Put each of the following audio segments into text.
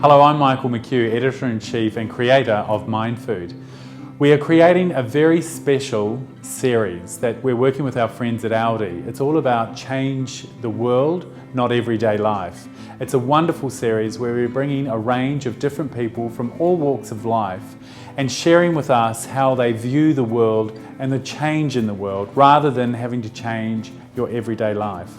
Hello, I'm Michael McHugh, Editor-in-Chief and creator of Mind Food. We are creating a very special series that we're working with our friends at Aldi. It's all about change the world, not everyday life. It's a wonderful series where we're bringing a range of different people from all walks of life and sharing with us how they view the world and the change in the world rather than having to change your everyday life.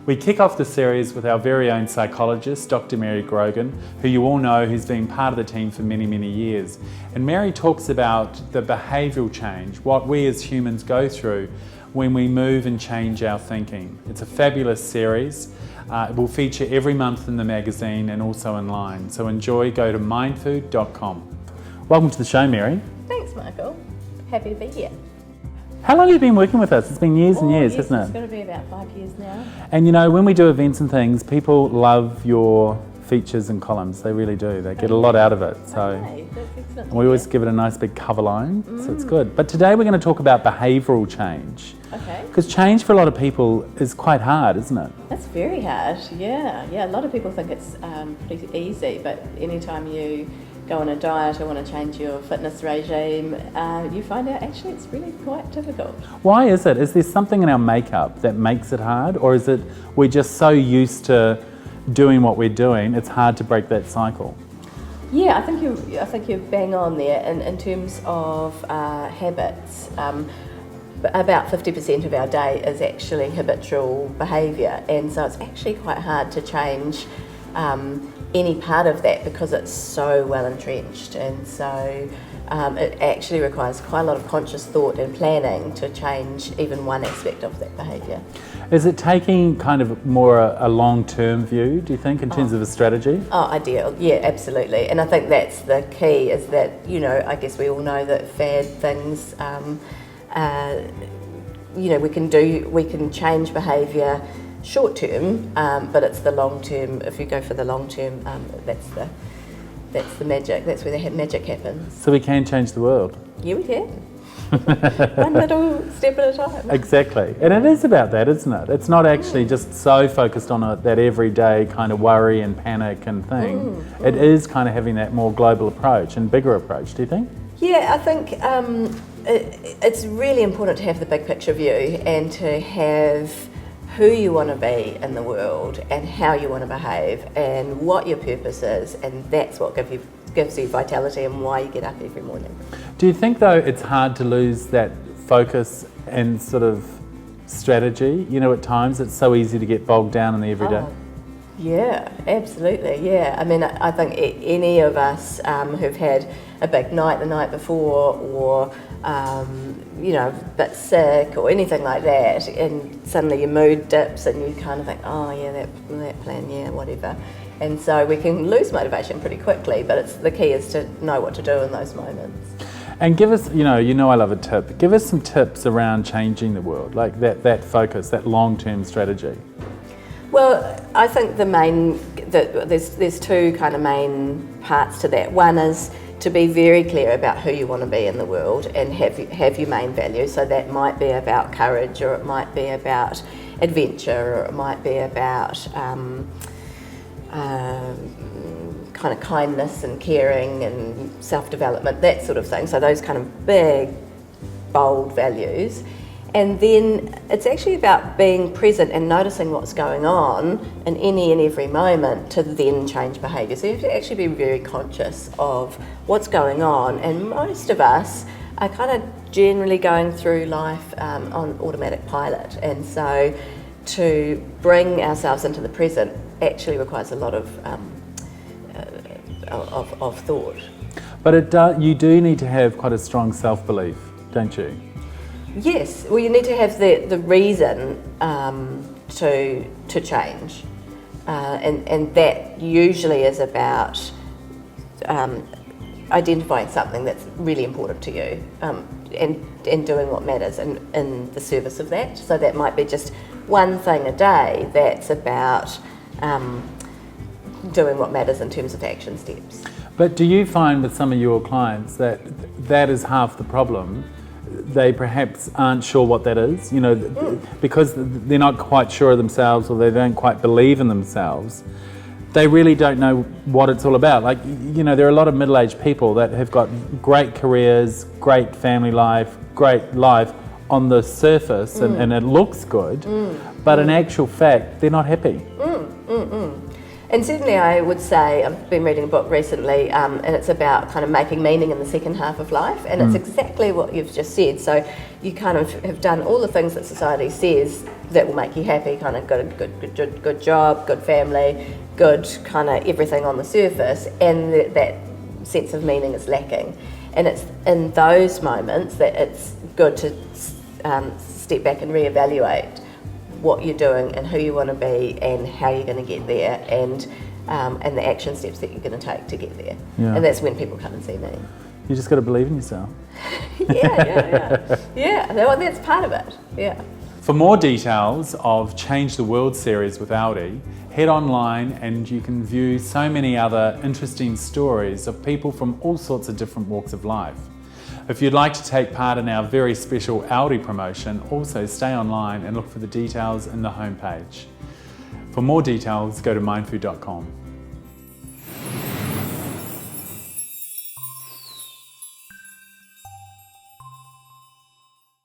We kick off the series with our very own psychologist, Dr. Mary Grogan, who you all know who's been part of the team for many, many years. And Mary talks about the behavioural change, what we as humans go through when we move and change our thinking. It's a fabulous series. It will feature every month in the magazine and also online. So enjoy, go to mindfood.com. Welcome to the show, Mary. Thanks, Michael. Happy to be here. How long have you been working with us? It's been years and years, hasn't it? It's going to be about 5 years now. And you know, when we do events and things, people love your features and columns. They really do. They get a lot out of it. So Okay, that's excellent. we always give it a nice big cover line, so it's good. But today we're going to talk about behavioural change. Okay. Because change for a lot of people is quite hard, isn't it? That's very hard, yeah. A lot of people think it's pretty easy, but anytime you go on a diet or want to change your fitness regime, you find out actually it's really quite difficult. Why is it? Is there something in our makeup that makes it hard, or is it we're just so used to doing what we're doing, it's hard to break that cycle? Yeah, I think you're bang on there in terms of habits. About 50% of our day is actually habitual behaviour, and so it's actually quite hard to change any part of that because it's so well entrenched, and so it actually requires quite a lot of conscious thought and planning to change even one aspect of that behaviour. Is it taking kind of more a long-term view, do you think, in terms of a strategy? Oh, ideal, yeah, absolutely. And I think that's the key, is that, you know, I guess we all know that fad things, you know, we can change behaviour short term, but it's the long term. If you go for the long term, that's the magic. That's where the magic happens. So we can change the world. Yeah, we can. One little step at a time. Exactly, and it is about that, isn't it? It's not actually just so focused on that everyday kind of worry and panic and thing. It is kind of having that more global approach and bigger approach, do you think? Yeah, I think it's really important to have the big picture view and to have who you want to be in the world and how you want to behave and what your purpose is, and that's what gives you vitality and why you get up every morning. Do you think though it's hard to lose that focus and sort of strategy? You know, at times it's so easy to get bogged down in the everyday. Oh, yeah, absolutely, yeah. I mean, I think any of us who've had a big night the night before, or you know, a bit sick or anything like that, and suddenly your mood dips and you kind of think, oh yeah, that plan, yeah, whatever. And so we can lose motivation pretty quickly, but the key is to know what to do in those moments. And give us, you know I love a tip. Give us some tips around changing the world, like that focus, that long-term strategy. Well, I think there's two kind of main parts to that. One is to be very clear about who you want to be in the world and have your main values. So that might be about courage, or it might be about adventure, or it might be about kind of kindness and caring and self-development, that sort of thing. So those kind of big, bold values. And then it's actually about being present and noticing what's going on in any and every moment to then change behaviour. So you have to actually be very conscious of what's going on. And most of us are kind of generally going through life on automatic pilot. And so to bring ourselves into the present actually requires a lot of thought. But you do need to have quite a strong self-belief, don't you? Yes, well, you need to have the reason to change, and that usually is about identifying something that's really important to you, and doing what matters in the service of that. So that might be just one thing a day that's about doing what matters in terms of action steps. But do you find with some of your clients that is half the problem? They perhaps aren't sure what that is, you know, because they're not quite sure of themselves, or they don't quite believe in themselves. they really don't know what it's all about. Like, you know, there are a lot of middle-aged people that have got great careers, great family life, great life on the surface, and it looks good, but in actual fact, they're not happy. And certainly I would say, I've been reading a book recently, and it's about kind of making meaning in the second half of life, and it's exactly what you've just said. So you kind of have done all the things that society says that will make you happy, kind of got a good job, good family, good kind of everything on the surface, and that sense of meaning is lacking. And it's in those moments that it's good to step back and reevaluate what you're doing and who you want to be and how you're going to get there, and the action steps that you're going to take to get there. Yeah. And that's when people come and see me. You just got to believe in yourself. Yeah, well, that's part of it, yeah. For more details of Change the World series with Audi, head online and you can view so many other interesting stories of people from all sorts of different walks of life. If you'd like to take part in our very special Audi promotion, also stay online and look for the details in the homepage. For more details, go to mindfood.com.